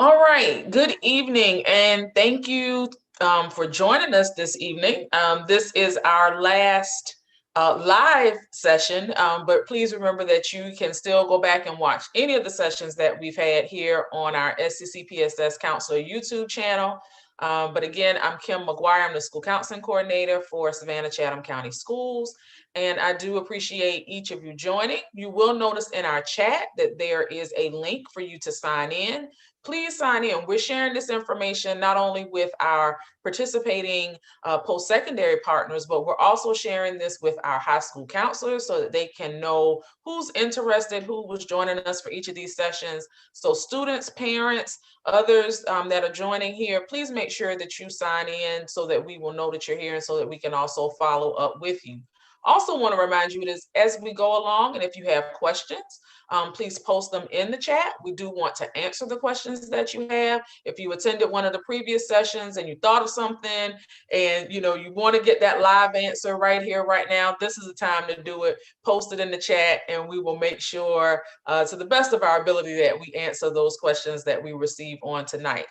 All right, good evening, and thank you for joining us this evening. This is our last live session, but please remember that you can still go back and watch any of the sessions that we've had here on our SCCPSS Counselor YouTube channel. But again, I'm Kim McGuire. I'm the School Counseling Coordinator for Savannah-Chatham County Schools, and I do appreciate each of you joining. You will notice in our chat that there is a link for you to sign in. Please sign in. We're sharing this information not only with our participating post-secondary partners, but we're also sharing this with our high school counselors so that they can know who's interested, who was joining us for each of these sessions. So students, parents, others that are joining here, please make sure that you sign in so that we will know that you're here and so that we can also follow up with you. Also want to remind you that as we go along, and if you have questions, please post them in the chat. We do want to answer the questions that you have. If you attended one of the previous sessions and you thought of something and you want to get that live answer right here, right now, this is the time to do it. Post it in the chat and we will make sure to the best of our ability that we answer those questions that we receive on tonight.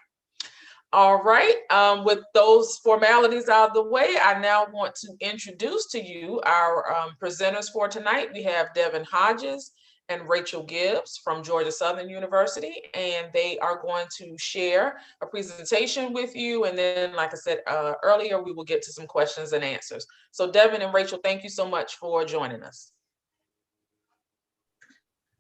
All right, with those formalities out of the way, I now want to introduce to you our presenters for tonight. We have Devin Hodges and Rachel Gibbs from Georgia Southern University, and they are going to share a presentation with you. And then, like I said earlier, we will get to some questions and answers. So Devin and Rachel, thank you so much for joining us.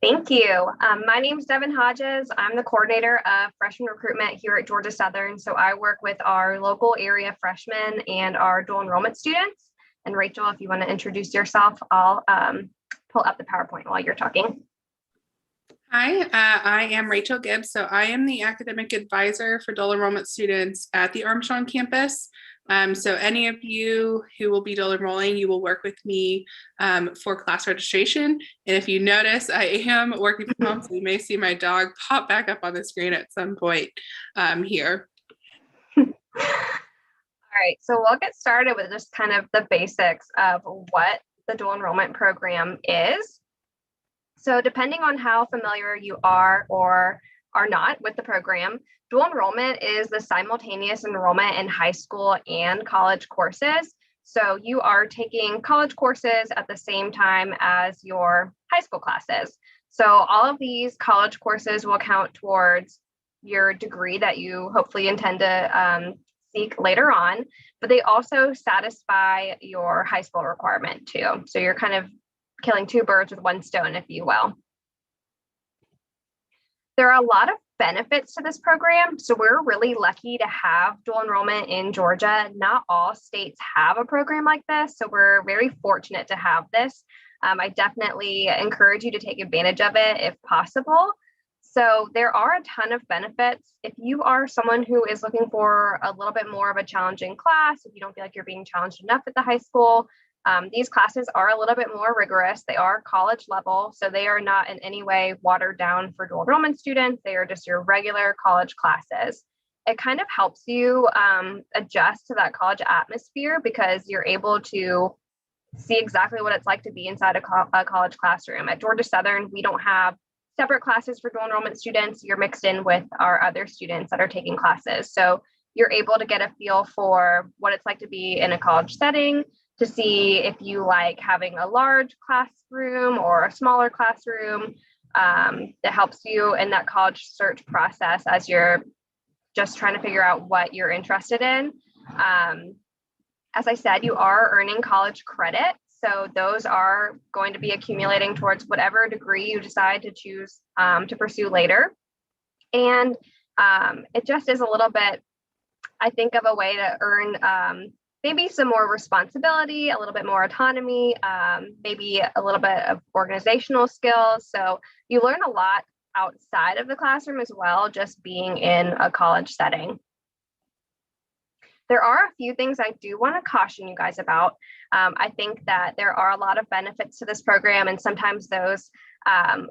Thank you. My name is Devin Hodges. I'm the coordinator of freshman recruitment here at Georgia Southern. So I work with our local area freshmen and our dual enrollment students. And Rachel, if you want to introduce yourself, I'll pull up the PowerPoint while you're talking. Hi, I am Rachel Gibbs. So I am the academic advisor for dual enrollment students at the Armstrong campus. So any of you who will be dual enrolling, you will work with me for class registration. And if you notice, I am working from home, so you may see my dog pop back up on the screen at some point here. All right, so we'll get started with just kind of the basics of what the dual enrollment program is. So depending on how familiar you are or are not with the program, dual enrollment is the simultaneous enrollment in high school and college courses. So you are taking college courses at the same time as your high school classes. So all of these college courses will count towards your degree that you hopefully intend to seek later on, but they also satisfy your high school requirement too. So you're kind of killing two birds with one stone, if you will. There are a lot of benefits to this program. So we're really lucky to have dual enrollment in Georgia. Not all states have a program like this. So we're very fortunate to have this. I definitely encourage you to take advantage of it if possible. So there are a ton of benefits. If you are someone who is looking for a little bit more of a challenging class, if you don't feel like you're being challenged enough at the high school, these classes are a little bit more rigorous. They are college level, so they are not in any way watered down for dual enrollment students. They are just your regular college classes. It kind of helps you adjust to that college atmosphere because you're able to see exactly what it's like to be inside a college classroom. At Georgia Southern, we don't have separate classes for dual enrollment students. You're mixed in with our other students that are taking classes. So you're able to get a feel for what it's like to be in a college setting, to see if you like having a large classroom or a smaller classroom. That helps you in that college search process as you're just trying to figure out what you're interested in. As I said, you are earning college credit. So those are going to be accumulating towards whatever degree you decide to choose to pursue later. And it just is a little bit, I think, of a way to earn maybe some more responsibility, a little bit more autonomy, maybe a little bit of organizational skills. So you learn a lot outside of the classroom as well, just being in a college setting. There are a few things I do want to caution you guys about. I think that there are a lot of benefits to this program, and sometimes those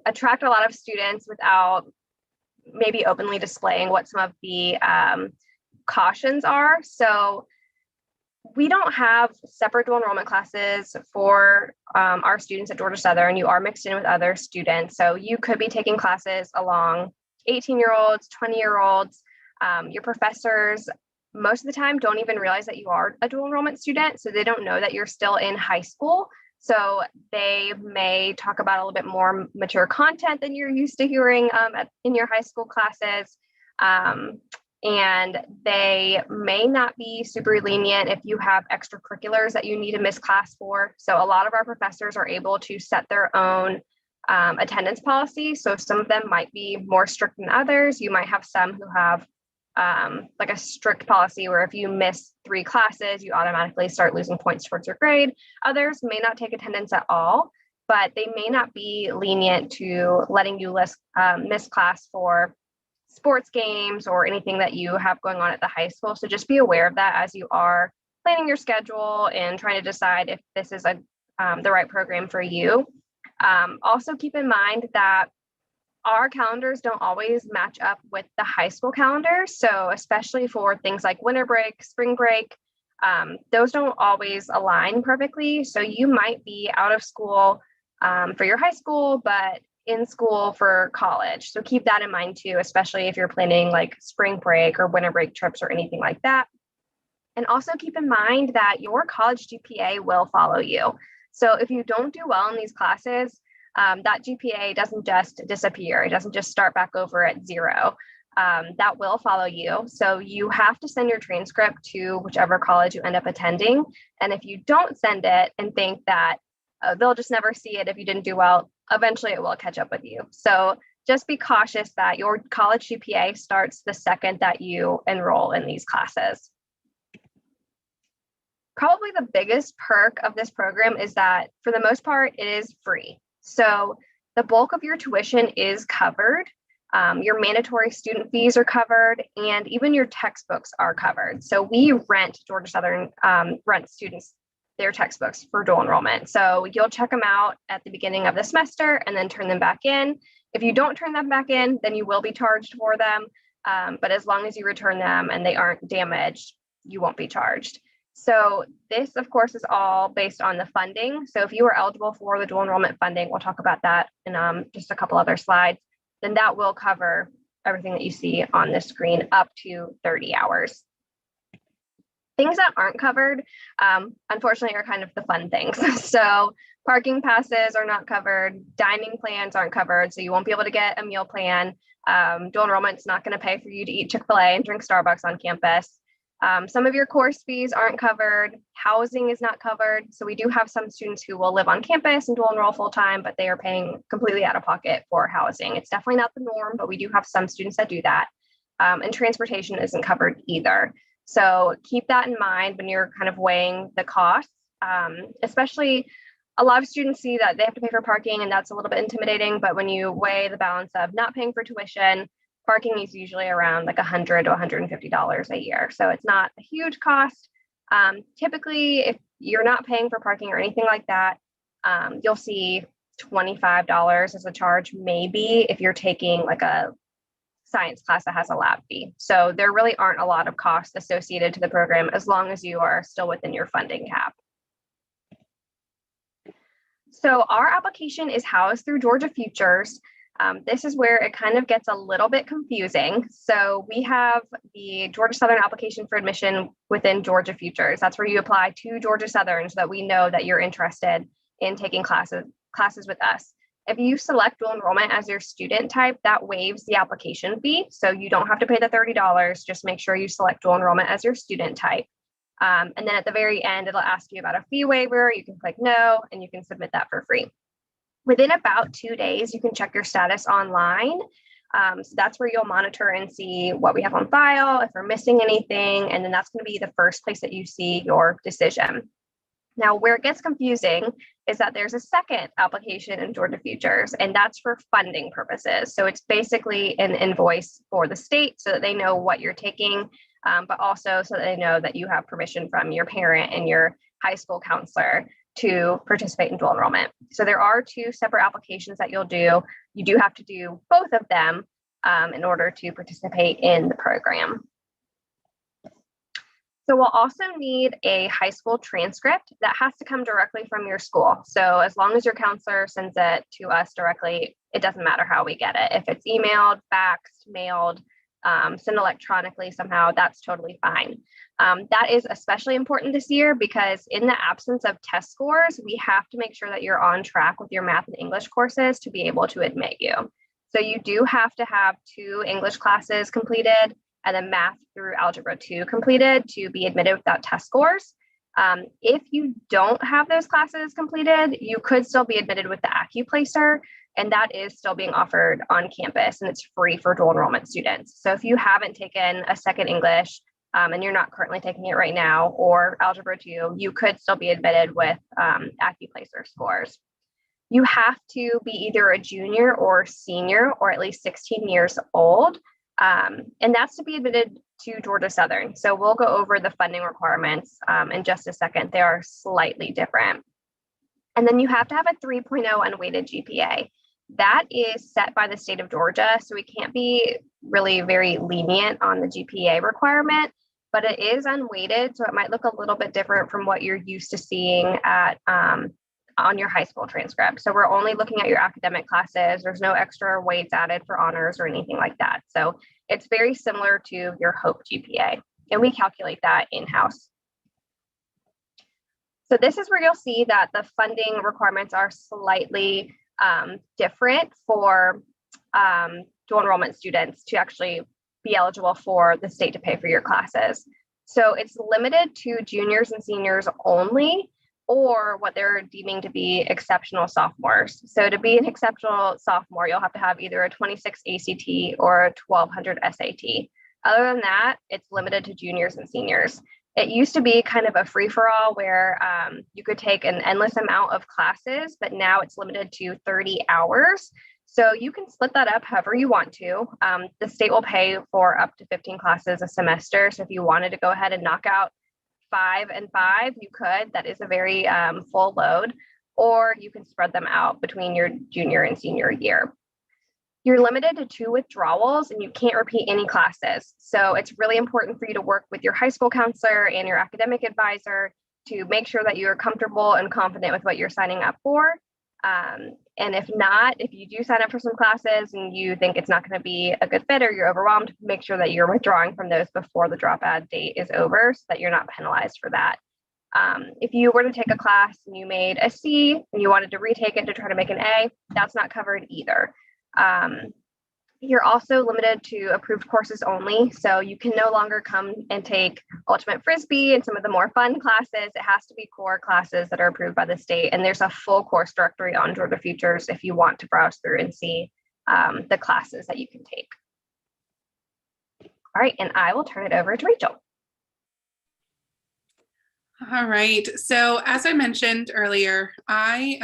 attract a lot of students without maybe openly displaying what some of the cautions are. So we don't have separate dual enrollment classes for our students at Georgia Southern. You are mixed in with other students. So you could be taking classes along 18-year-olds, 20-year-olds. Your professors, most of the time, don't even realize that you are a dual enrollment student. So they don't know that you're still in high school. So they may talk about a little bit more mature content than you're used to hearing in your high school classes. And they may not be super lenient if you have extracurriculars that you need to miss class for. So a lot of our professors are able to set their own attendance policy. So some of them might be more strict than others. You might have some who have like a strict policy where if you miss 3 classes, you automatically start losing points towards your grade. Others may not take attendance at all, but they may not be lenient to letting you miss class for sports games or anything that you have going on at the high school. So just be aware of that as you are planning your schedule and trying to decide if this is the right program for you. Also keep in mind that our calendars don't always match up with the high school calendars. So especially for things like winter break, spring break, those don't always align perfectly. So you might be out of school for your high school, but in school for college. So keep that in mind too, especially if you're planning like spring break or winter break trips or anything like that. And also keep in mind that your college GPA will follow you. So if you don't do well in these classes, that GPA doesn't just disappear. It doesn't just start back over at 0. That will follow you. So you have to send your transcript to whichever college you end up attending. And if you don't send it and think that they'll just never see it if you didn't do well, eventually it will catch up with you. So just be cautious that your college GPA starts the second that you enroll in these classes. Probably the biggest perk of this program is that for the most part, it is free. So the bulk of your tuition is covered. Your mandatory student fees are covered, and even your textbooks are covered. So we rent, Georgia Southern rent students their textbooks for dual enrollment. So you'll check them out at the beginning of the semester and then turn them back in. If you don't turn them back in, then you will be charged for them. But as long as you return them and they aren't damaged, you won't be charged. So this, of course, is all based on the funding. So if you are eligible for the dual enrollment funding, we'll talk about that in just a couple other slides, then that will cover everything that you see on the screen up to 30 hours. Things that aren't covered, unfortunately, are kind of the fun things. So parking passes are not covered, dining plans aren't covered, so you won't be able to get a meal plan. Dual enrollment's not going to pay for you to eat Chick-fil-A and drink Starbucks on campus. Some of your course fees aren't covered. Housing is not covered. So we do have some students who will live on campus and dual enroll full-time, but they are paying completely out of pocket for housing. It's definitely not the norm, but we do have some students that do that. And transportation isn't covered either. So keep that in mind when you're kind of weighing the costs, especially a lot of students see that they have to pay for parking and that's a little bit intimidating, but when you weigh the balance of not paying for tuition, parking is usually around like $100 to $150 a year. So it's not a huge cost. Typically, if you're not paying for parking or anything like that, you'll see $25 as a charge, maybe if you're taking like a science class that has a lab fee. So there really aren't a lot of costs associated to the program as long as you are still within your funding cap. So our application is housed through Georgia Futures. This is where it kind of gets a little bit confusing. So we have the Georgia Southern application for admission within Georgia Futures. That's where you apply to Georgia Southern so that we know that you're interested in taking classes with us. If you select dual enrollment as your student type, that waives the application fee. So you don't have to pay the $30. Just make sure you select dual enrollment as your student type. And then at the very end, it'll ask you about a fee waiver. You can click no, and you can submit that for free. Within about 2 days, you can check your status online. So that's where you'll monitor and see what we have on file, if we're missing anything, and then that's going to be the first place that you see your decision. Now, where it gets confusing is that there's a second application in Georgia Futures, and that's for funding purposes. So it's basically an invoice for the state so that they know what you're taking, but also so that they know that you have permission from your parent and your high school counselor to participate in dual enrollment. So there are 2 separate applications that you'll do. You do have to do both of them in order to participate in the program. So we'll also need a high school transcript that has to come directly from your school. So as long as your counselor sends it to us directly, it doesn't matter how we get it. If it's emailed, faxed, mailed, sent electronically somehow, that's totally fine. That is especially important this year because in the absence of test scores, we have to make sure that you're on track with your math and English courses to be able to admit you. So you do have to have 2 English classes completed and then math through algebra 2 completed to be admitted without test scores. If you don't have those classes completed, you could still be admitted with the AccuPlacer, and that is still being offered on campus, and it's free for dual enrollment students. So if you haven't taken a second English and you're not currently taking it right now, or algebra 2, you could still be admitted with AccuPlacer scores. You have to be either a junior or senior or at least 16 years old. And that's to be admitted to Georgia Southern. So we'll go over the funding requirements in just a second. They are slightly different. And then you have to have a 3.0 unweighted GPA. That is set by the state of Georgia. So we can't be really very lenient on the GPA requirement, but it is unweighted. So it might look a little bit different from what you're used to seeing at on your high school transcript. So we're only looking at your academic classes. There's no extra weights added for honors or anything like that. So it's very similar to your HOPE GPA, and we calculate that in-house. So this is where you'll see that the funding requirements are slightly different for dual enrollment students to actually be eligible for the state to pay for your classes. So it's limited to juniors and seniors only, or what they're deeming to be exceptional sophomores. So to be an exceptional sophomore, you'll have to have either a 26 ACT or a 1200 SAT. Other than that, it's limited to juniors and seniors. It used to be kind of a free-for-all where you could take an endless amount of classes, but now it's limited to 30 hours. So you can split that up however you want to. The state will pay for up to 15 classes a semester. So if you wanted to go ahead and knock out 5 and 5, you could. That is a very full load, or you can spread them out between your junior and senior year. You're limited to 2 withdrawals and you can't repeat any classes. So it's really important for you to work with your high school counselor and your academic advisor to make sure that you are comfortable and confident with what you're signing up for. And if not, if you do sign up for some classes and you think it's not going to be a good fit or you're overwhelmed, make sure that you're withdrawing from those before the drop add date is over so that you're not penalized for that. If you were to take a class and you made a C and you wanted to retake it to try to make an A, that's not covered either. You're also limited to approved courses only. So you can no longer come and take Ultimate Frisbee and some of the more fun classes. It has to be core classes that are approved by the state. And there's a full course directory on Georgia Futures if you want to browse through and see the classes that you can take. All right, and I will turn it over to Rachel. All right. So as I mentioned earlier, I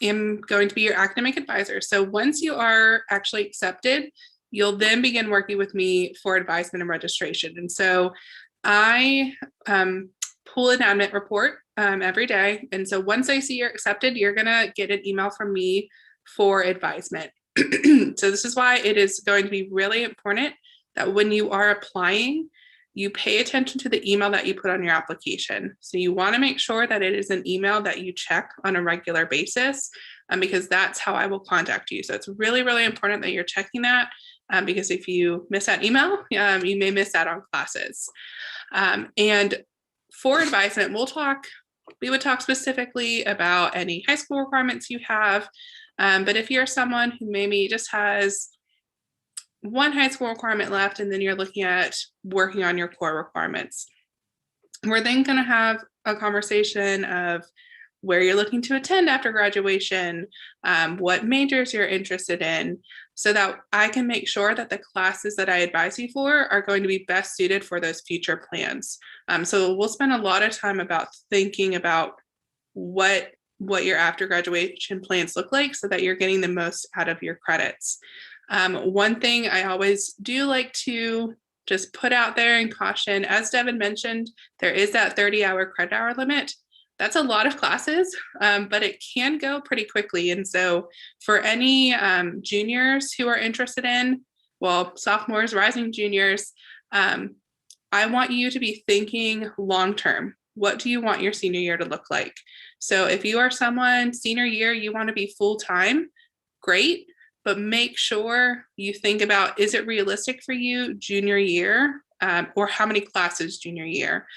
am going to be your academic advisor. So once you are actually accepted, you'll then begin working with me for advisement and registration. And so I pull an admit report every day. And so once I see you're accepted, you're going to get an email from me for advisement. So this is why it is going to be really important that when you are applying, you pay attention to the email that you put on your application. So you want to make sure that it is an email that you check on a regular basis, because that's how I will contact you. So it's really, really important that you're checking that, because if you miss that email, you may miss out on classes. And for advisement, we would talk specifically about any high school requirements you have. But if you're someone who maybe just has one high school requirement left, and then you're looking at working on your core requirements, we're then going to have a conversation of where you're looking to attend after graduation, what majors you're interested in, so that I can make sure that the classes that I advise you for are going to be best suited for those future plans. So we'll spend a lot of time about thinking about what your after graduation plans look like so that you're getting the most out of your credits. One thing I always do like to just put out there and caution, as Devin mentioned, there is that 30-hour credit hour limit. That's a lot of classes, but it can go pretty quickly. And so for any juniors who are interested in, well, sophomores, rising juniors, I want you to be thinking long-term. What do you want your senior year to look like? So if you are someone senior year, you want to be full-time, great, but make sure you think about, is it realistic for you junior year, or how many classes junior year?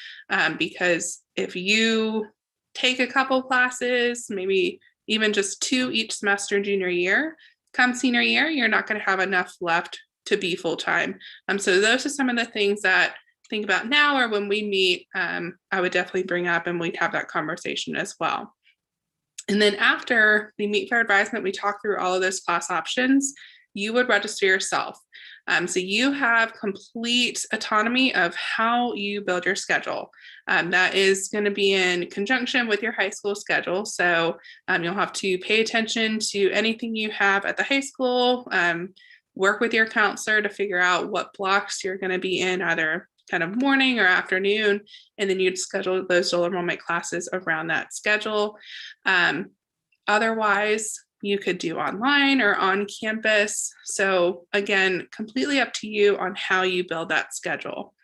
Because if you take a couple classes, maybe even just 2 each semester junior year, come senior year, you're not going to have enough left to be full-time. So those are some of the things that think about now, or when we meet, I would definitely bring up, and we'd have that conversation as well. And then after we meet for advisement, we talk through all of those class options. You would register yourself. So you have complete autonomy of how you build your schedule. That is going to be in conjunction with your high school schedule. So you'll have to pay attention to anything you have at the high school, work with your counselor to figure out what blocks you're going to be in, either kind of morning or afternoon, and then you'd schedule those dual enrollment classes around that schedule. Otherwise, you could do online or on campus. So again, completely up to you on how you build that schedule.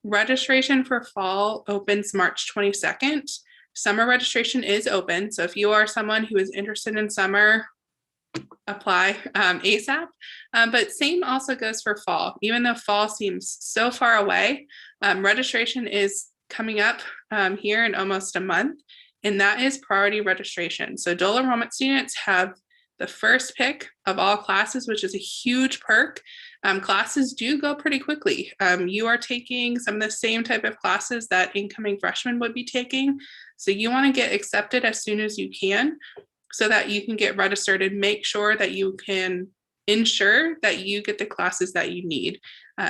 Registration for fall opens March 22nd. Summer registration is open. So if you are someone who is interested in summer, apply ASAP. But same also goes for fall. Even though fall seems so far away, registration is coming up here in almost a month, and that is priority registration. So dual enrollment students have the first pick of all classes, which is a huge perk. Classes do go pretty quickly. You are taking some of the same type of classes that incoming freshmen would be taking. So you want to get accepted as soon as you can, so that you can get registered and make sure that you can ensure that you get the classes that you need.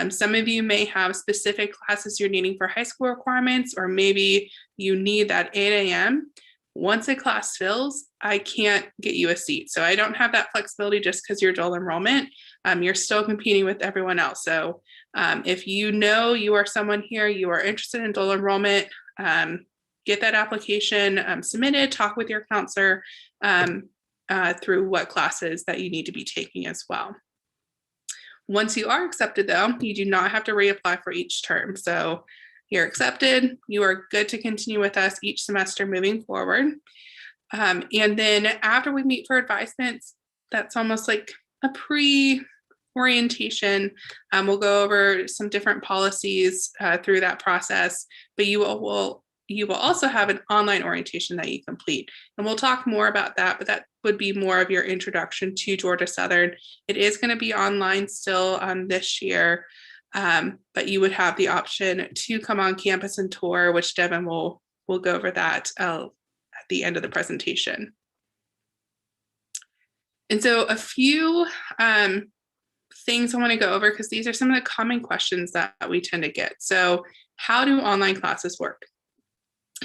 Some of you may have specific classes you're needing for high school requirements, or maybe you need that 8 a.m. Once a class fills, I can't get you a seat. So I don't have that flexibility just because you're dual enrollment. You're still competing with everyone else. So if you know you are someone here, you are interested in dual enrollment, get that application submitted, talk with your counselor through what classes that you need to be taking as well. Once you are accepted though, you do not have to reapply for each term. So you're accepted, you are good to continue with us each semester moving forward. And then after we meet for advisements, that's almost like a pre-orientation. We'll go over some different policies through that process, but you will also have an online orientation that you complete. And we'll talk more about that, but that would be more of your introduction to Georgia Southern. It is going to be online still this year, but you would have the option to come on campus and tour, which Devin will go over that at the end of the presentation. And so a few things I want to go over, because these are some of the common questions that we tend to get. So how do online classes work?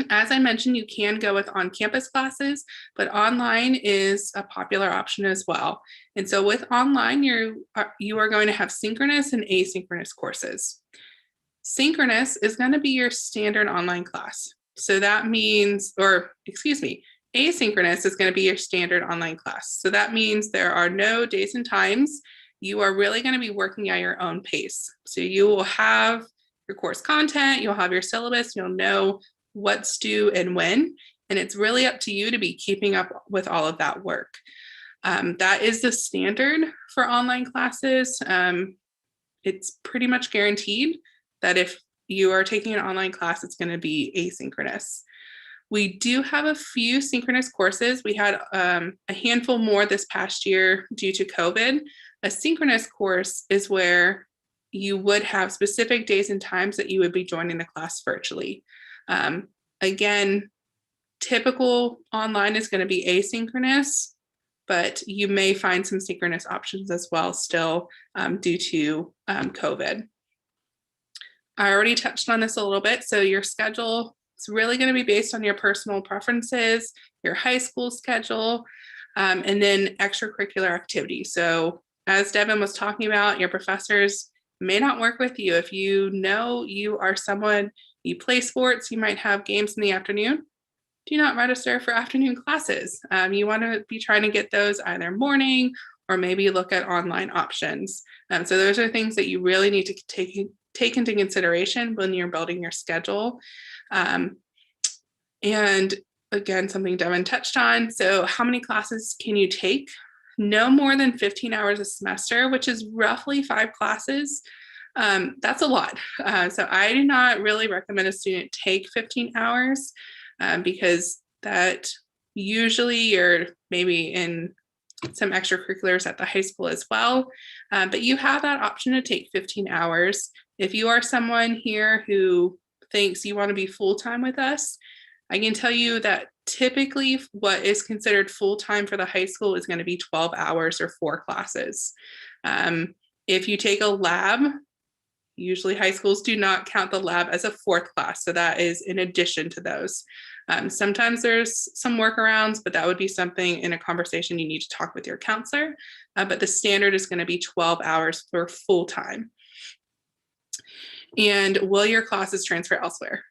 As I mentioned, you can go with on-campus classes, but online is a popular option as well. And so with online, you are going to have synchronous and asynchronous courses. Synchronous is going to be your standard online class. So that means, asynchronous is going to be your standard online class. So that means there are no days and times. You are really going to be working at your own pace. So you will have your course content, you'll have your syllabus, you'll know what's due and when, and it's really up to you to be keeping up with all of that work. That is the standard for online classes. It's pretty much guaranteed that if you are taking an online class, it's going to be asynchronous. We do have a few synchronous courses. We had a handful more this past year due to COVID. A synchronous course is where you would have specific days and times that you would be joining the class virtually. Again, typical online is going to be asynchronous, but you may find some synchronous options as well still due to COVID. I already touched on this a little bit. So your schedule is really going to be based on your personal preferences, your high school schedule, and then extracurricular activities. So as Devin was talking about, your professors may not work with you. If you know you are someone, you play sports, you might have games in the afternoon, do not register for afternoon classes. You want to be trying to get those either morning or maybe look at online options. So those are things that you really need to take take into consideration when you're building your schedule. And again, something Devin touched on. So how many classes can you take? No more than 15 hours a semester, which is roughly 5 classes. That's a lot. So I do not really recommend a student take 15 hours because that usually you're maybe in some extracurriculars at the high school as well. But you have that option to take 15 hours. If you are someone here who thinks you want to be full-time with us, I can tell you that typically what is considered full-time for the high school is going to be 12 hours or 4 classes. If you take a lab, usually high schools do not count the lab as a 4th class. So that is in addition to those. Sometimes there's some workarounds, but that would be something in a conversation you need to talk with your counselor. But the standard is going to be 12 hours for full-time. And will your classes transfer elsewhere?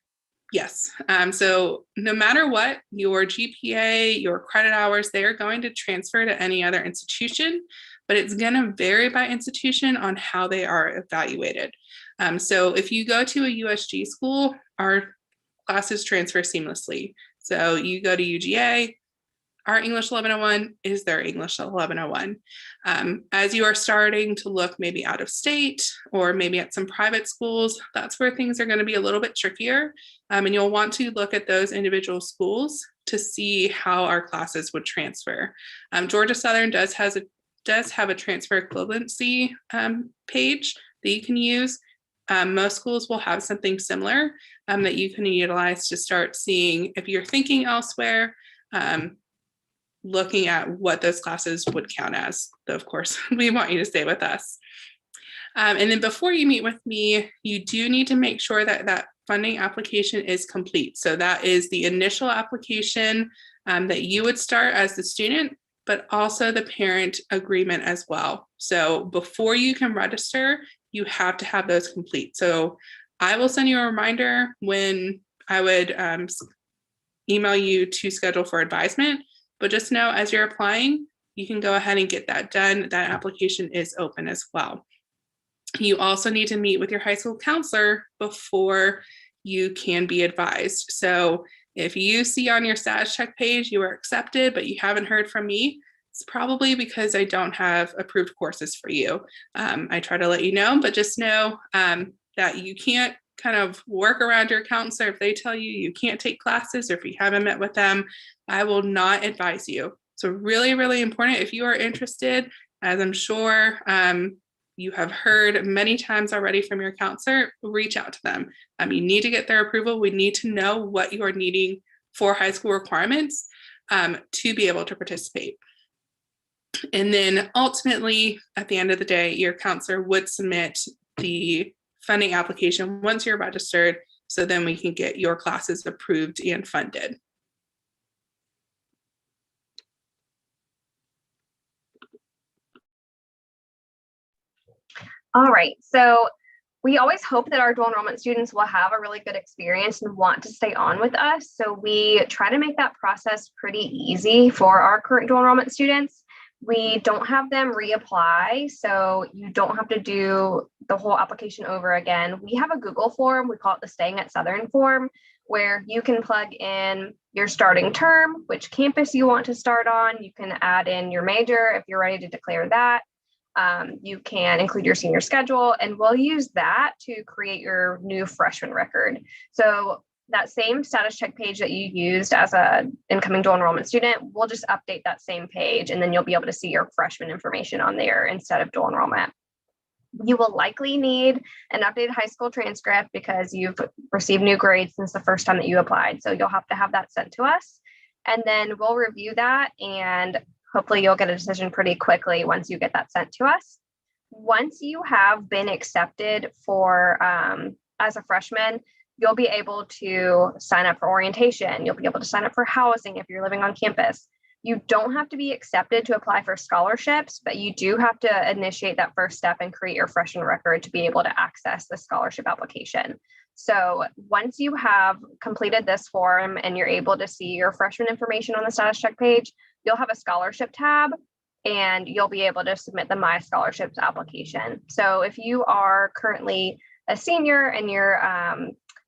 Yes. So no matter what, your GPA, your credit hours, they are going to transfer to any other institution, but it's going to vary by institution on how they are evaluated. So if you go to a USG school, our classes transfer seamlessly. So you go to UGA, our English 1101 is their English 1101. As you are starting to look maybe out of state or maybe at some private schools, that's where things are going to be a little bit trickier. And you'll want to look at those individual schools to see how our classes would transfer. Georgia Southern does have a transfer equivalency page that you can use. Most schools will have something similar that you can utilize to start seeing if you're thinking elsewhere, looking at what those classes would count as. Though, of course, we want you to stay with us. And then before you meet with me, you do need to make sure that that funding application is complete. So that is the initial application that you would start as the student, but also the parent agreement as well. So before you can register, you have to have those complete. So I will send you a reminder when I would email you to schedule for advisement. But just know as you're applying, you can go ahead and get that done. That application is open as well. You also need to meet with your high school counselor before you can be advised. So if you see on your status check page you are accepted, but you haven't heard from me, it's probably because I don't have approved courses for you. I try to let you know, but just know that you can't kind of work around your counselor. If they tell you you can't take classes or if you haven't met with them, I will not advise you. So really, really important. If you are interested, as I'm sure you have heard many times already from your counselor, reach out to them. You need to get their approval. We need to know what you are needing for high school requirements to be able to participate. And then ultimately, at the end of the day, your counselor would submit the funding application once you're registered, so then we can get your classes approved and funded. All right, so we always hope that our dual enrollment students will have a really good experience and want to stay on with us. So we try to make that process pretty easy for our current dual enrollment students. We don't have them reapply, so you don't have to do the whole application over again. We have a Google form, we call it the Staying at Southern form, where you can plug in your starting term, which campus you want to start on. You can add in your major if you're ready to declare that. You can include your senior schedule, and we'll use that to create your new freshman record. So that same status check page that you used as an incoming dual enrollment student, we'll just update that same page, and then you'll be able to see your freshman information on there instead of dual enrollment. You will likely need an updated high school transcript because you've received new grades since the first time that you applied. So you'll have to have that sent to us, and then we'll review that, and hopefully you'll get a decision pretty quickly once you get that sent to us. Once you have been accepted for as a freshman, you'll be able to sign up for orientation. You'll be able to sign up for housing if you're living on campus. You don't have to be accepted to apply for scholarships, but you do have to initiate that first step and create your freshman record to be able to access the scholarship application. So once you have completed this form and you're able to see your freshman information on the status check page, you'll have a scholarship tab and you'll be able to submit the My Scholarships application. So if you are currently a senior and you're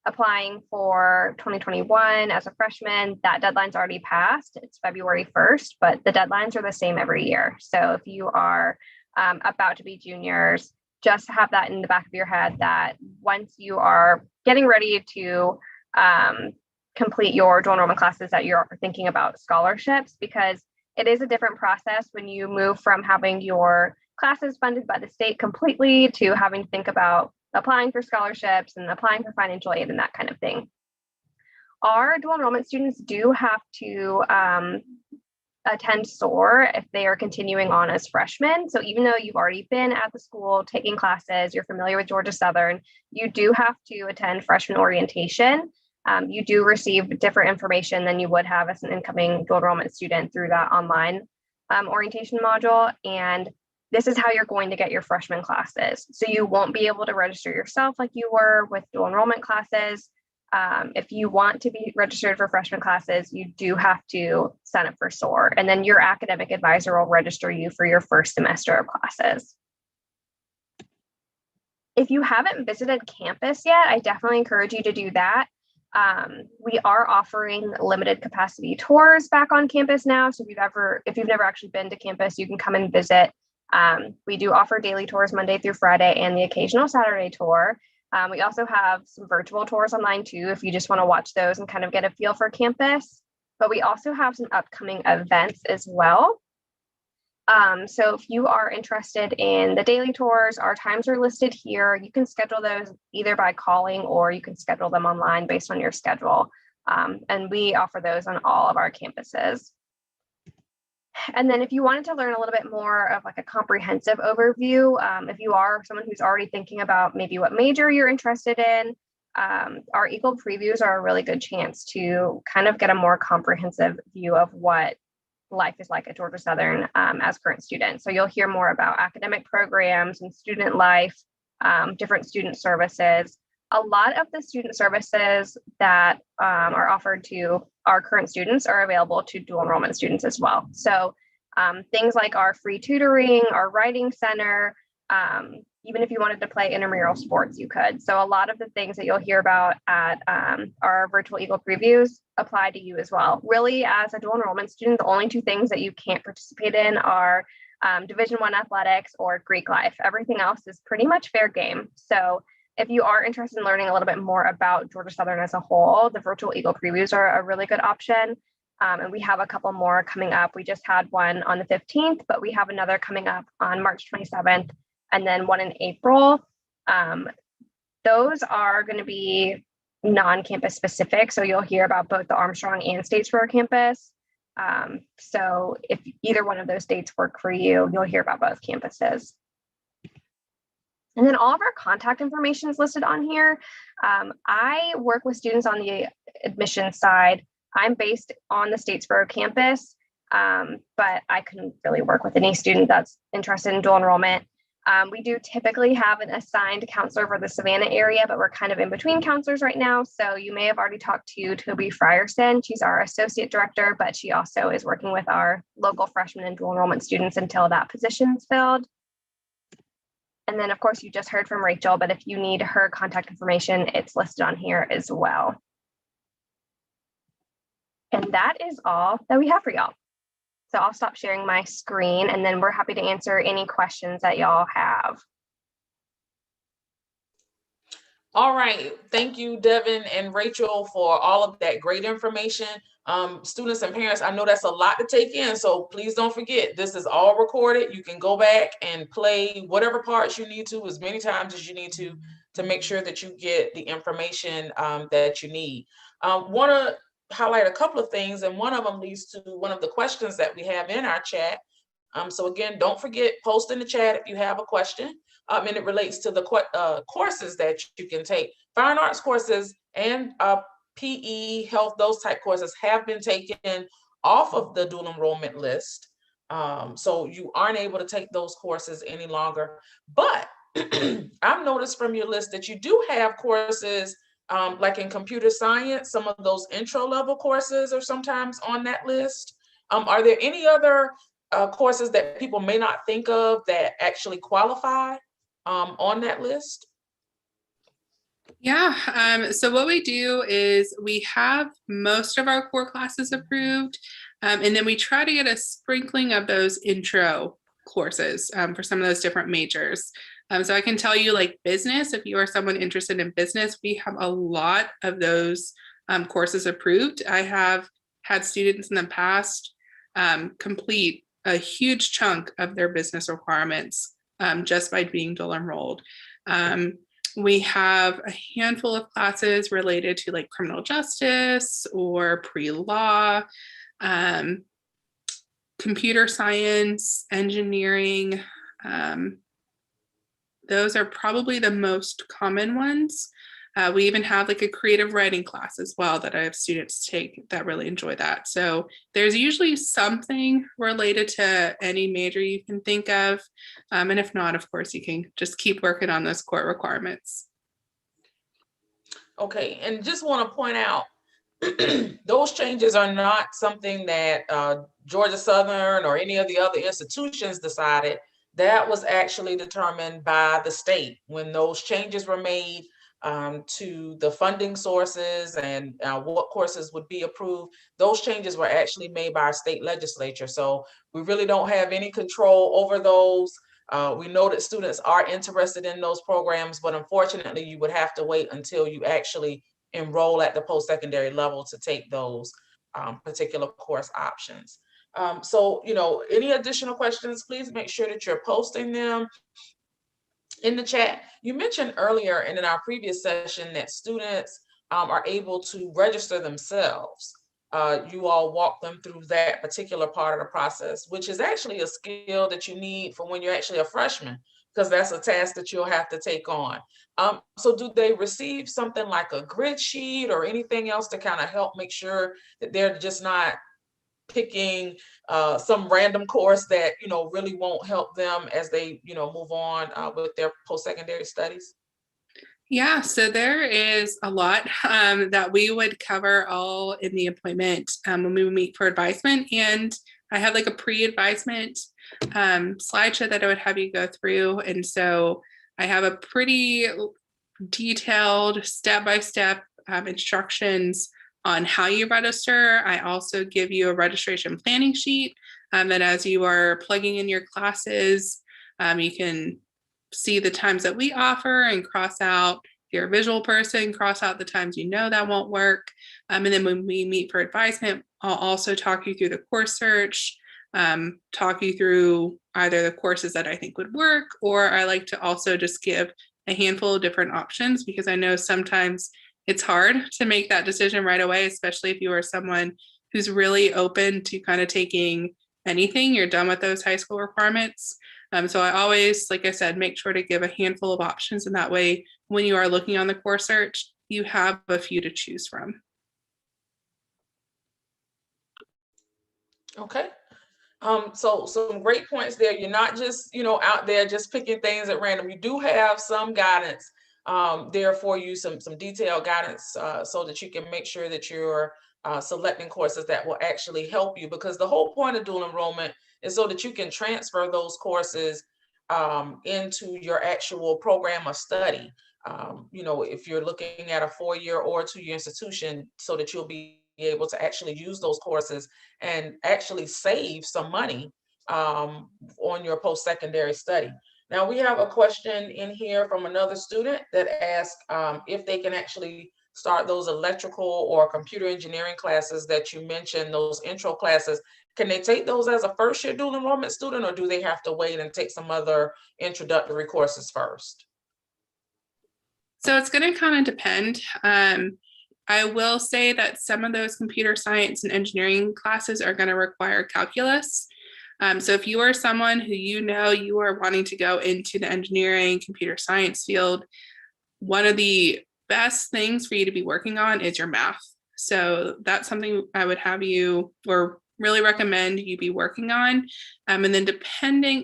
applying for 2021 as a freshman, that deadline's already passed. It's February 1st, but the deadlines are the same every year. So if you are about to be juniors, just have that in the back of your head that once you are getting ready to complete your dual enrollment classes, that you're thinking about scholarships, because it is a different process when you move from having your classes funded by the state completely to having to think about applying for scholarships and applying for financial aid and that kind of thing. Our dual enrollment students do have to attend SOAR if they are continuing on as freshmen. So even though you've already been at the school taking classes, you're familiar with Georgia Southern, you do have to attend freshman orientation. You do receive different information than you would have as an incoming dual enrollment student through that online orientation module. And this is how you're going to get your freshman classes. So you won't be able to register yourself like you were with dual enrollment classes. If you want to be registered for freshman classes, you do have to sign up for SOAR, and then your academic advisor will register you for your first semester of classes. If you haven't visited campus yet, I definitely encourage you to do that. We are offering limited capacity tours back on campus now. So if you've never actually been to campus, you can come and visit. We do offer daily tours Monday through Friday and the occasional Saturday tour. We also have some virtual tours online too, if you just want to watch those and kind of get a feel for campus. But we also have some upcoming events as well. So if you are interested in the daily tours, our times are listed here. You can schedule those either by calling or you can schedule them online based on your schedule. And we offer those on all of our campuses. And then if you wanted to learn a little bit more of like a comprehensive overview, if you are someone who's already thinking about maybe what major you're interested in, our Eagle previews are a really good chance to kind of get a more comprehensive view of what life is like at Georgia Southern as current students. So you'll hear more about academic programs and student life, different student services. A lot of the student services that are offered to our current students are available to dual enrollment students as well. So things like our free tutoring, our writing center, even if you wanted to play intramural sports, you could. So a lot of the things that you'll hear about at our virtual Eagle previews apply to you as well. Really, as a dual enrollment student, the only two things that you can't participate in are Division I athletics or Greek life. Everything else is pretty much fair game. So if you are interested in learning a little bit more about Georgia Southern as a whole, the virtual Eagle previews are a really good option. And we have a couple more coming up. We just had one on the 15th, but we have another coming up on March 27th, and then one in April. Those are going to be non-campus specific. So you'll hear about both the Armstrong and Statesboro campus. So if either one of those dates work for you, you'll hear about both campuses. And then all of our contact information is listed on here. I work with students on the admissions side. I'm based on the Statesboro campus, but I can really work with any student that's interested in dual enrollment. We do typically have an assigned counselor for the Savannah area, but we're kind of in between counselors right now. So you may have already talked to Toby Frierson. She's our associate director, but she also is working with our local freshmen and dual enrollment students until that position is filled. And then, of course, you just heard from Rachel, but if you need her contact information, it's listed on here as well. And that is all that we have for y'all. So I'll stop sharing my screen, and then we're happy to answer any questions that y'all have. All right. Thank you, Devin and Rachel, for all of that great information. Students and parents, I know that's a lot to take in, so please don't forget, this is all recorded. You can go back and play whatever parts you need to, as many times as you need to make sure that you get the information that you need. Want to highlight a couple of things, and one of them leads to one of the questions that we have in our chat. So again, don't forget, post in the chat if you have a question. And it relates to the courses that you can take. Fine arts courses and PE, health, those type courses have been taken off of the dual enrollment list. So you aren't able to take those courses any longer. But I've noticed from your list that you do have courses like in computer science. Some of those intro level courses are sometimes on that list. Are there any other courses that people may not think of that actually qualify on that list? Yeah, so what we do is we have most of our core classes approved, and then we try to get a sprinkling of those intro courses for some of those different majors. So I can tell you, like business, if you are someone interested in business, we have a lot of those courses approved. I have had students in the past complete a huge chunk of their business requirements just by being dual enrolled. We have a handful of classes related to like criminal justice or pre-law, computer science, engineering. Those are probably the most common ones. We even have like a creative writing class as well that I have students take that really enjoy that. So there's usually something related to any major you can think of. And if not, of course, you can just keep working on those core requirements. Okay, and just want to point out, those changes are not something that Georgia Southern or any of the other institutions decided. That was actually determined by the state when those changes were made to the funding sources and what courses would be approved. Those changes were actually made by our state legislature. So we really don't have any control over those. We know that students are interested in those programs, but unfortunately, you would have to wait until you actually enroll at the post-secondary level to take those particular course options. So, any additional questions, please make sure that you're posting them in the chat. You mentioned earlier and in our previous session that students are able to register themselves. You all walk them through that particular part of the process, which is actually a skill that you need for when you're actually a freshman, because that's a task that you'll have to take on. So do they receive something like a grid sheet or anything else to kind of help make sure that they're just not picking some random course that really won't help them as they move on with their post-secondary studies? Yeah, so there is a lot that we would cover all in the appointment when we meet for advisement. And I have like a pre-advisement slideshow that I would have you go through. And so I have a pretty detailed step-by-step instructions on how you register. I also give you a registration planning sheet that as you are plugging in your classes, you can see the times that we offer and cross out. If you're a visual person, cross out the times you know that won't work. And then when we meet for advisement, I'll also talk you through the course search, talk you through either the courses that I think would work, or I like to also just give a handful of different options because I know sometimes it's hard to make that decision right away, especially if you are someone who's really open to kind of taking anything. You're done with those high school requirements. So I always, like I said, make sure to give a handful of options. And that way, when you are looking on the course search, you have a few to choose from. Okay. So some great points there. You're not just, out there just picking things at random. You do have some guidance there for you, some detailed guidance so that you can make sure that you're selecting courses that will actually help you, because the whole point of dual enrollment is so that you can transfer those courses into your actual program of study. If you're looking at a 4-year or 2-year institution, so that you'll be able to actually use those courses and actually save some money on your post-secondary study. Now we have a question in here from another student that asked if they can actually start those electrical or computer engineering classes that you mentioned, those intro classes. Can they take those as a first-year dual enrollment student, or do they have to wait and take some other introductory courses first? So it's going to kind of depend. I will say that some of those computer science and engineering classes are going to require calculus. So if you are someone who you are wanting to go into the engineering computer science field, one of the best things for you to be working on is your math. So that's something I would have you or really recommend you be working on. And then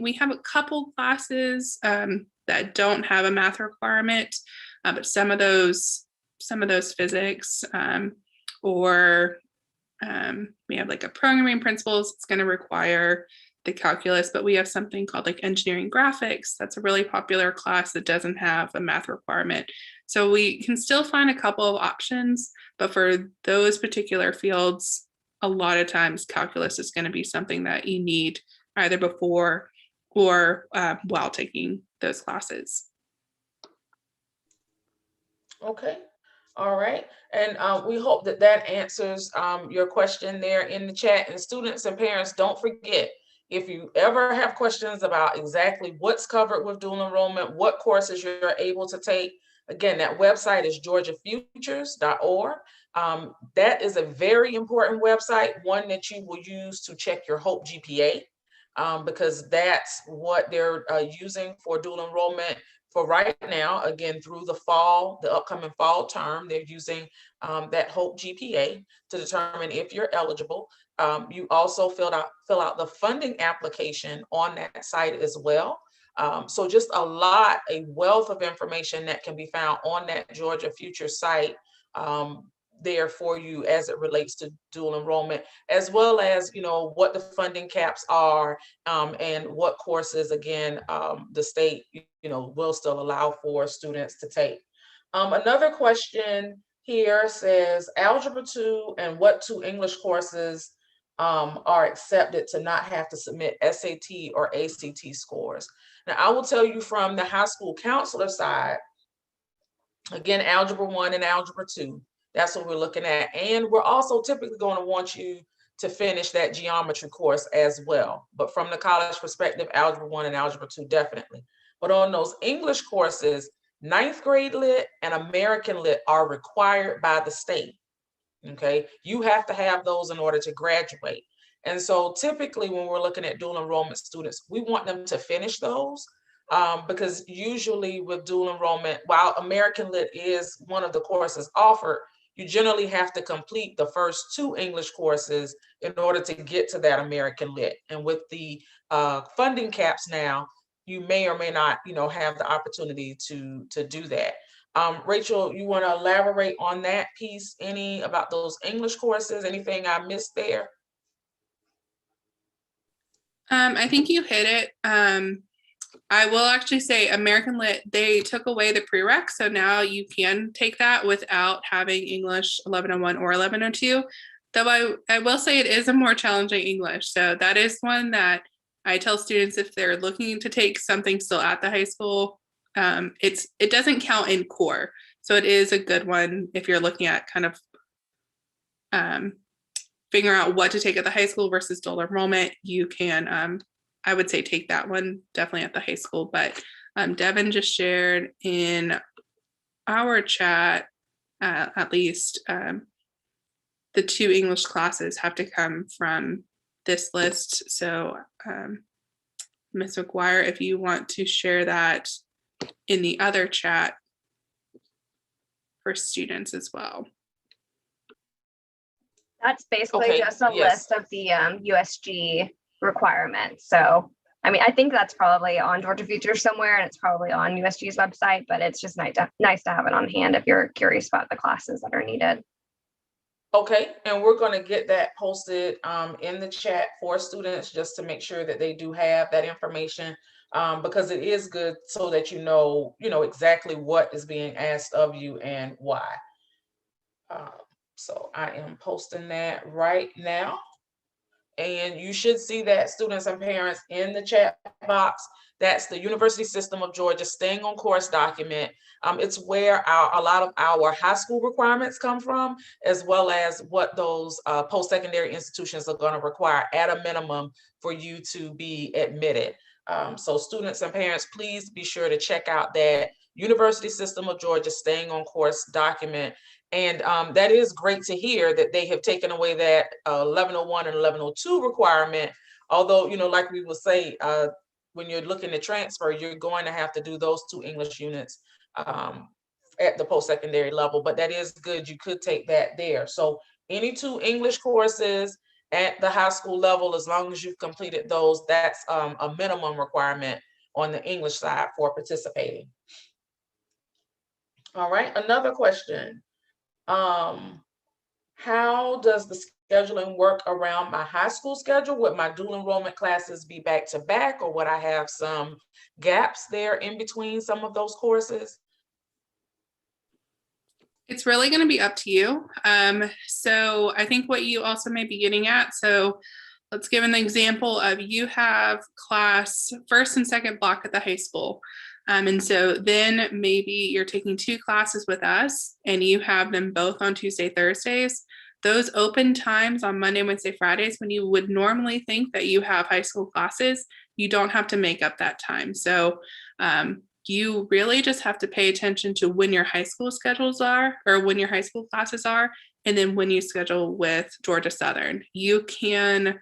we have a couple classes that don't have a math requirement, but some of those physics or we have like a programming principles, it's going to require the calculus, but we have something called like engineering graphics. That's a really popular class that doesn't have a math requirement. So we can still find a couple of options, but for those particular fields, a lot of times calculus is going to be something that you need either before or while taking those classes. Okay. All right. And we hope that that answers your question there in the chat. And students and parents, don't forget, if you ever have questions about exactly what's covered with dual enrollment, what courses you're able to take, again, that website is georgiafutures.org. That is a very important website, one that you will use to check your HOPE GPA, because that's what they're using for dual enrollment for right now. Again, through the fall, the upcoming fall term, they're using that HOPE GPA to determine if you're eligible. You also fill out the funding application on that site as well. So just a wealth of information that can be found on that Georgia Future site there for you as it relates to dual enrollment, as well as, what the funding caps are and what courses, again, the state, will still allow for students to take. Another question here says, Algebra 2 and what 2 English courses are accepted to not have to submit SAT or ACT scores? Now, I will tell you from the high school counselor side, again, Algebra 1 and Algebra 2, that's what we're looking at. And we're also typically going to want you to finish that geometry course as well. But from the college perspective, Algebra 1 and Algebra 2, definitely. But on those English courses, 9th grade lit and American lit are required by the state. Okay, you have to have those in order to graduate. And so typically when we're looking at dual enrollment students, we want them to finish those because usually with dual enrollment, while American Lit is one of the courses offered, you generally have to complete the first 2 English courses in order to get to that American Lit. And with the funding caps now, you may or may not, have the opportunity to do that. Rachel, you want to elaborate on that piece, about those English courses, anything I missed there? I think you hit it. I will actually say American Lit, they took away the prereq, so now you can take that without having English 1101 or 1102. Though I will say it is a more challenging English. So that is one that I tell students if they're looking to take something still at the high school, it doesn't count in core. So it is a good one if you're looking at kind of figuring out what to take at the high school versus dual enrollment. You can I would say take that one definitely at the high school, but Devin just shared in our chat, at least the 2 English classes have to come from this list. So Ms. McGuire, if you want to share that in the other chat for students as well. That's basically Okay, just a yes. list of the USG requirements. So, I think that's probably on Georgia Future somewhere, and it's probably on USG's website, but it's just nice to have it on hand if you're curious about the classes that are needed. Okay, and we're going to get that posted in the chat for students just to make sure that they do have that information because it is good so that you know exactly what is being asked of you and why. So I am posting that right now. And you should see that, students and parents, in the chat box. That's the University System of Georgia Staying on Course document. It's where a lot of our high school requirements come from, as well as what those post-secondary institutions are going to require at a minimum for you to be admitted. So students and parents, please be sure to check out that University System of Georgia Staying on Course document. And that is great to hear that they have taken away that 1101 and 1102 requirement. Although, like we will say, when you're looking to transfer, you're going to have to do those 2 English units at the post-secondary level. But that is good. You could take that there. So any 2 English courses at the high school level, as long as you've completed those, that's a minimum requirement on the English side for participating. All right, another question. How does the scheduling work around my high school schedule? Would my dual enrollment classes be back to back, or would I have some gaps there in between some of those courses? It's really going to be up to you. So I think what you also may be getting at, so let's give an example of you have class first and second block at the high school. And so then maybe you're taking 2 classes with us and you have them both on Tuesday, Thursdays. Those open times on Monday, Wednesday, Fridays, when you would normally think that you have high school classes, you don't have to make up that time. So you really just have to pay attention to when your high school schedules are, or when your high school classes are, and then when you schedule with Georgia Southern. You can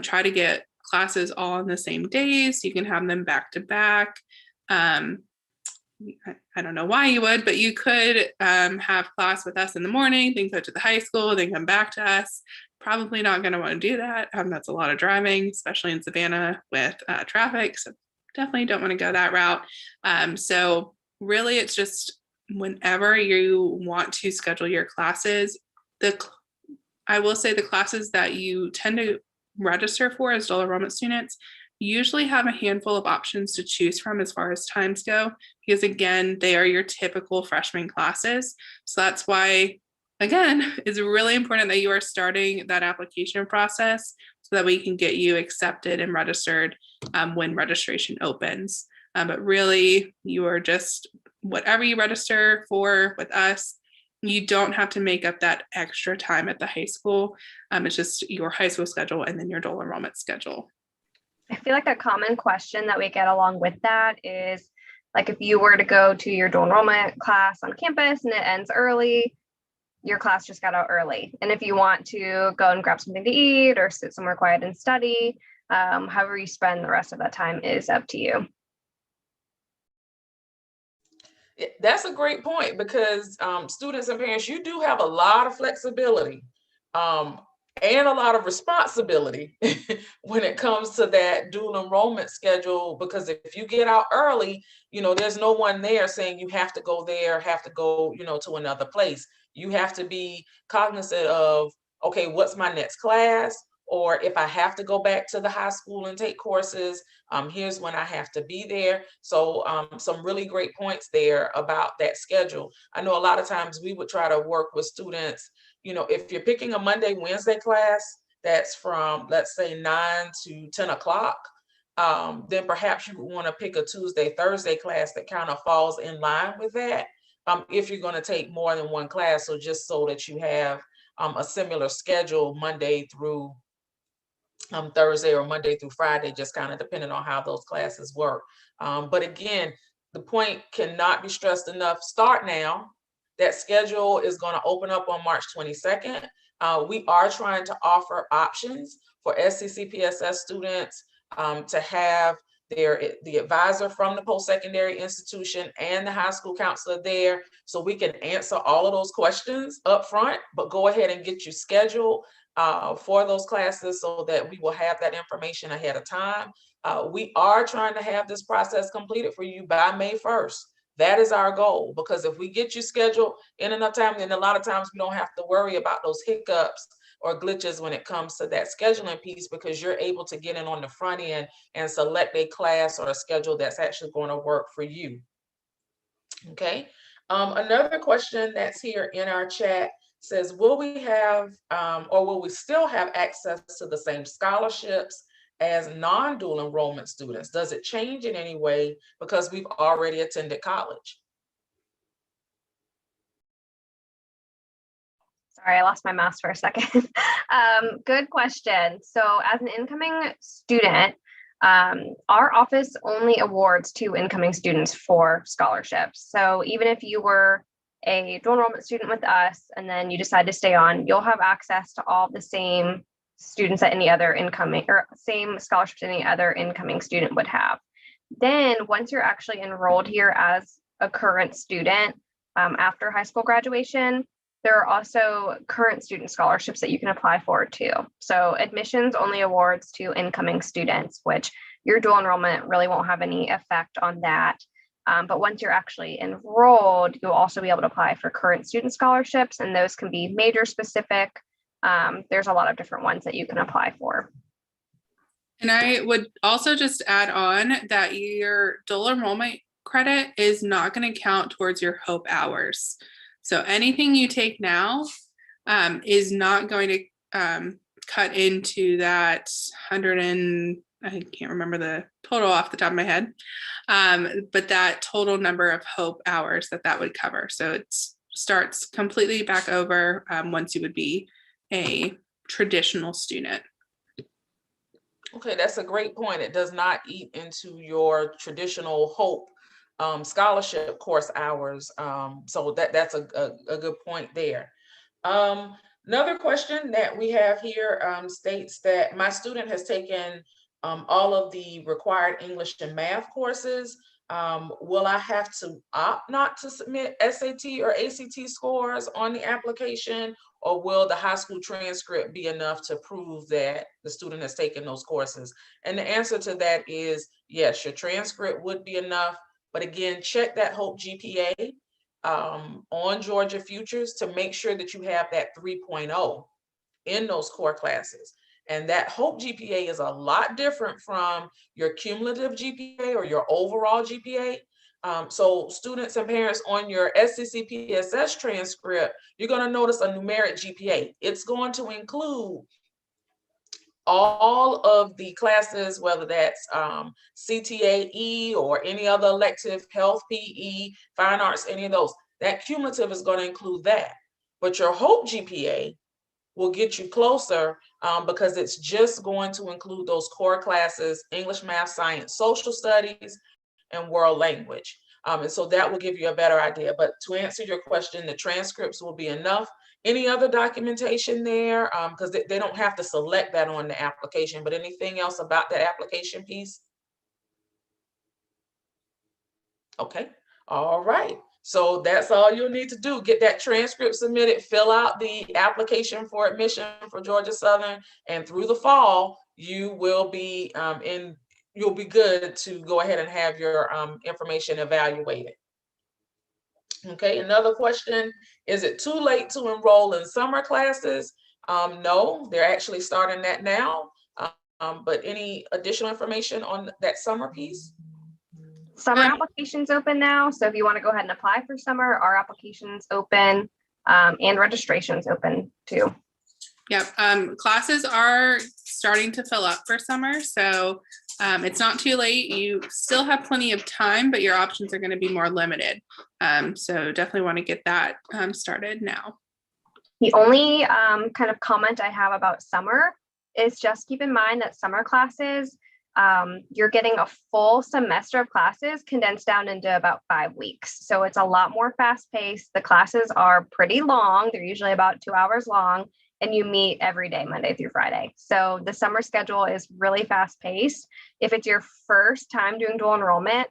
try to get classes all on the same days. You can have them back to back. I don't know why you would, but you could have class with us in the morning, then go to the high school, then come back to us. Probably not going to want to do that. That's a lot of driving, especially in Savannah with traffic. So definitely don't want to go that route. So really it's just whenever you want to schedule your classes, I will say the classes that you tend to register for as dual enrollment students usually have a handful of options to choose from as far as times go, because again, they are your typical freshman classes. So that's why, again, it's really important that you are starting that application process so that we can get you accepted and registered when registration opens. But really, you are just, whatever you register for with us, you don't have to make up that extra time at the high school. It's just your high school schedule and then your dual enrollment schedule. I feel like a common question that we get along with that is, like, if you were to go to your dual enrollment class on campus and it ends early, your class just got out early. And if you want to go and grab something to eat or sit somewhere quiet and study, however you spend the rest of that time is up to you. That's a great point, because students and parents, you do have a lot of flexibility and a lot of responsibility when it comes to that dual enrollment schedule, because if you get out early, there's no one there saying you have to go there, have to go, to another place. You have to be cognizant of, okay, what's my next class? Or if I have to go back to the high school and take courses, here's when I have to be there. So some really great points there about that schedule. I know a lot of times we would try to work with students, if you're picking a Monday, Wednesday class, that's from, let's say 9 to 10 o'clock, then perhaps you would want to pick a Tuesday, Thursday class that kind of falls in line with that. If you're going to take more than one class, so just so that you have a similar schedule Monday through Thursday, or Monday through Friday, just kind of depending on how those classes work. But again, the point cannot be stressed enough. Start now. That schedule is going to open up on March 22nd. We are trying to offer options for SCCPSS students to have the advisor from the post-secondary institution and the high school counselor there, so we can answer all of those questions up front, but go ahead and get you scheduled for those classes so that we will have that information ahead of time. We are trying to have this process completed for you by May 1st. That is our goal, because if we get you scheduled in enough time, then a lot of times we don't have to worry about those hiccups or glitches when it comes to that scheduling piece, because you're able to get in on the front end and select a class or a schedule that's actually going to work for you. Okay. Another question that's here in our chat says, will we have, or will we still have access to the same scholarships as non-dual enrollment students? Does it change in any way because we've already attended college? Sorry, I lost my mouse for a second. Good question. So as an incoming student, our office only awards to incoming students for scholarships. So even if you were a dual enrollment student with us and then you decide to stay on, you'll have access to all the same students that any other incoming, or same scholarships any other incoming student would have. Then once you're actually enrolled here as a current student after high school graduation, there are also current student scholarships that you can apply for too. So admissions only awards to incoming students, which your dual enrollment really won't have any effect on that. But once you're actually enrolled, you'll also be able to apply for current student scholarships, and those can be major specific. There's a lot of different ones that you can apply for. And I would also just add on that your dual enrollment credit is not going to count towards your HOPE hours. So anything you take now is not going to cut into that 100 and I can't remember the total off the top of my head, but that total number of hope hours that would cover. So it starts completely back over once you would be a traditional student. Okay, that's a great point. It does not eat into your traditional hope scholarship course hours. So that's a good point there. Another question that we have here states that my student has taken all of the required English and math courses. Will I have to opt not to submit SAT or ACT scores on the application, or will the high school transcript be enough to prove that the student has taken those courses? And the answer to that is yes, your transcript would be enough. But again, check that Hope GPA on Georgia Futures to make sure that you have that 3.0 in those core classes. And that Hope GPA is a lot different from your cumulative GPA or your overall GPA. So students and parents, on your SCC PSS transcript, you're going to notice a numeric GPA. It's going to include all of the classes, whether that's CTAE or any other elective, health, PE, fine arts, any of those. That cumulative is going to include that. But your Hope GPA will get you closer because it's just going to include those core classes: English, math, science, social studies, and world language. And so that will give you a better idea. But to answer your question, the transcripts will be enough. Any other documentation there? Because they don't have to select that on the application, but anything else about that application piece? Okay, all right. So that's all you'll need to do. Get that transcript submitted, fill out the application for admission for Georgia Southern, and through the fall, you will be you'll be good to go ahead and have your information evaluated. Okay, another question, is it too late to enroll in summer classes? No, they're actually starting that now. But any additional information on that summer piece? Summer applications open now. So if you want to go ahead and apply for summer, our application's open and registration's open too. Yep. Classes are starting to fill up for summer. So it's not too late. You still have plenty of time, but your options are going to be more limited. So definitely want to get that started now. The only kind of comment I have about summer is just keep in mind that summer classes, you're getting a full semester of classes condensed down into about 5 weeks. So it's a lot more fast paced. The classes are pretty long. They're usually about 2 hours long, and you meet every day, Monday through Friday. So the summer schedule is really fast paced. If it's your first time doing dual enrollment,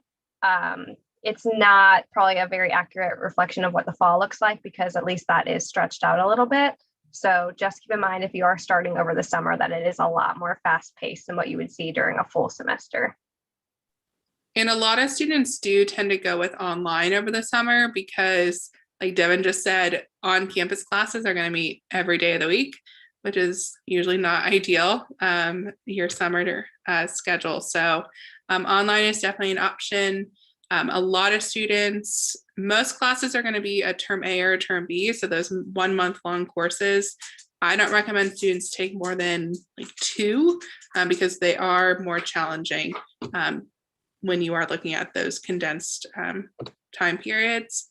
it's not probably a very accurate reflection of what the fall looks like, because at least that is stretched out a little bit. So just keep in mind, if you are starting over the summer, that it is a lot more fast paced than what you would see during a full semester. And a lot of students do tend to go with online over the summer because, like Devin just said, on-campus classes are going to meet every day of the week, which is usually not ideal, your summer schedule. So online is definitely an option. A lot of students, most classes are going to be a term A or a term B. So those 1 month long courses, I don't recommend students take more than like 2 because they are more challenging when you are looking at those condensed time periods.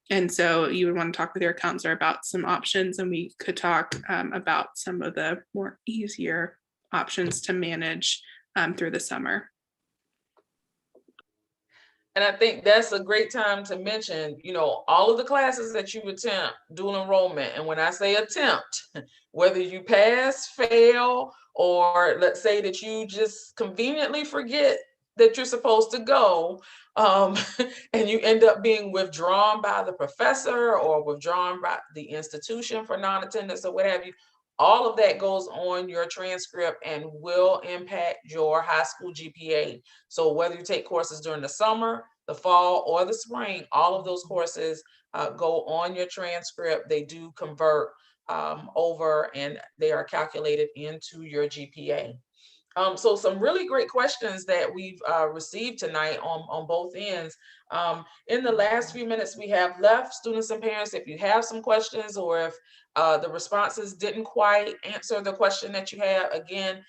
And so you would want to talk with your counselor about some options, and we could talk about some of the more easier options to manage through the summer. And I think that's a great time to mention, all of the classes that you attempt dual enrollment. And when I say attempt, whether you pass, fail, or let's say that you just conveniently forget that you're supposed to go, and you end up being withdrawn by the professor or withdrawn by the institution for non-attendance or what have you, all of that goes on your transcript and will impact your high school GPA. So whether you take courses during the summer, the fall, or the spring, all of those courses go on your transcript. They do convert over, and they are calculated into your GPA. So some really great questions that we've received tonight on both ends. In the last few minutes we have left, students and parents, if you have some questions or if the responses didn't quite answer the question that you have, again,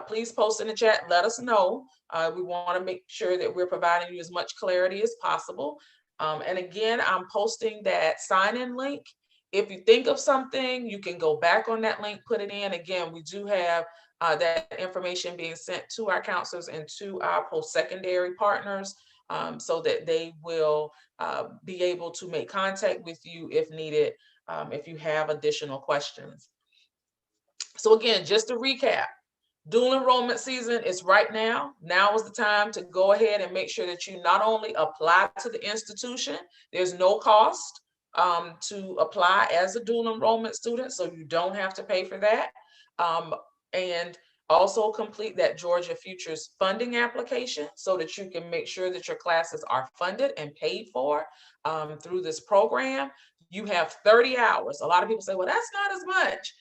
please post in the chat, let us know. We want to make sure that we're providing you as much clarity as possible. And again, I'm posting that sign-in link. If you think of something, you can go back on that link, put it in. Again, we do have that information being sent to our counselors and to our post-secondary partners, so that they will be able to make contact with you if needed, if you have additional questions. So again, just to recap, dual enrollment season is right now. Now is the time to go ahead and make sure that you not only apply to the institution, there's no cost to apply as a dual enrollment student, so you don't have to pay for that. And also complete that Georgia Futures funding application so that you can make sure that your classes are funded and paid for through this program. You have 30 hours. A lot of people say, well, that's not as much.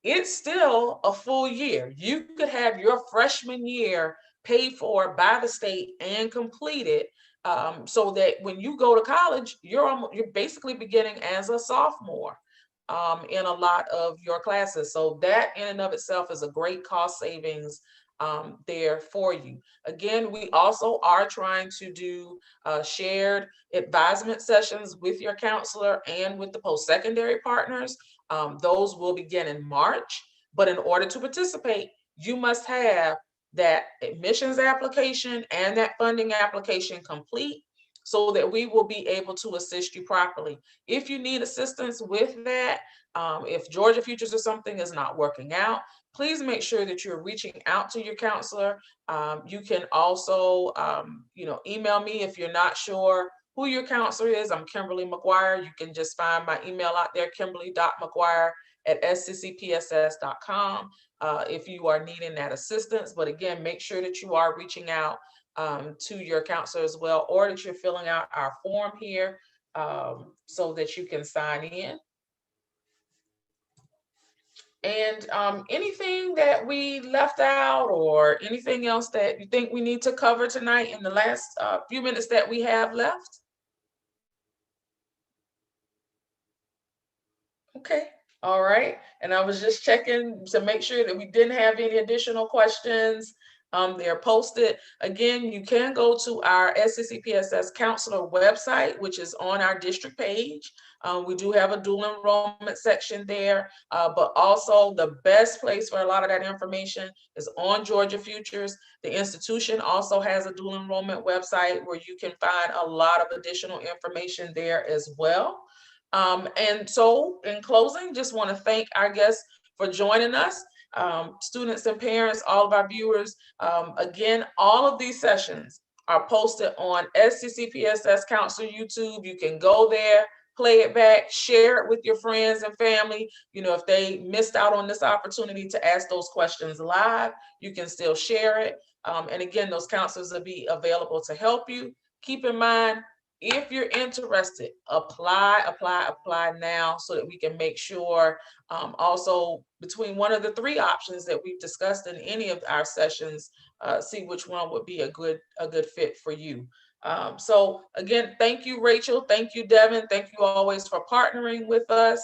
It's still a full year. You could have your freshman year paid for by the state and completed, so that when you go to college, you're basically beginning as a sophomore in a lot of your classes. So that in and of itself is a great cost savings there for you. Again, we also are trying to do shared advisement sessions with your counselor and with the post-secondary partners. Those will begin in March, but in order to participate, you must have that admissions application and that funding application complete so that we will be able to assist you properly. If you need assistance with that, if Georgia Futures or something is not working out, please make sure that you're reaching out to your counselor. You can also, email me if you're not sure who your counselor is. I'm Kimberly McGuire. You can just find my email out there, kimberly.mcguire@sccpss.com, if you are needing that assistance. But again, make sure that you are reaching out to your counselor as well, or that you're filling out our form here so that you can sign in. And anything that we left out or anything else that you think we need to cover tonight in the last few minutes that we have left? Okay, all right. And I was just checking to make sure that we didn't have any additional questions. They're posted. Again, you can go to our SCCPSS counselor website, which is on our district page. We do have a dual enrollment section there, but also the best place for a lot of that information is on Georgia Futures. The institution also has a dual enrollment website where you can find a lot of additional information there as well. And so in closing, just want to thank our guests for joining us, students and parents, all of our viewers. Again, all of these sessions are posted on SCCPSS Counselor YouTube. You can go there, play it back, share it with your friends and family. You know, if they missed out on this opportunity to ask those questions live, you can still share it. And again, those counselors will be available to help you. Keep in mind, if you're interested, apply now so that we can make sure also between one of the three options that we've discussed in any of our sessions, see which one would be a good fit for you. So again, thank you, Rachel. Thank you, Devin. Thank you always for partnering with us.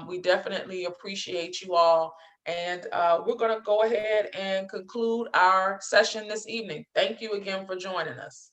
We definitely appreciate you all. And we're going to go ahead and conclude our session this evening. Thank you again for joining us.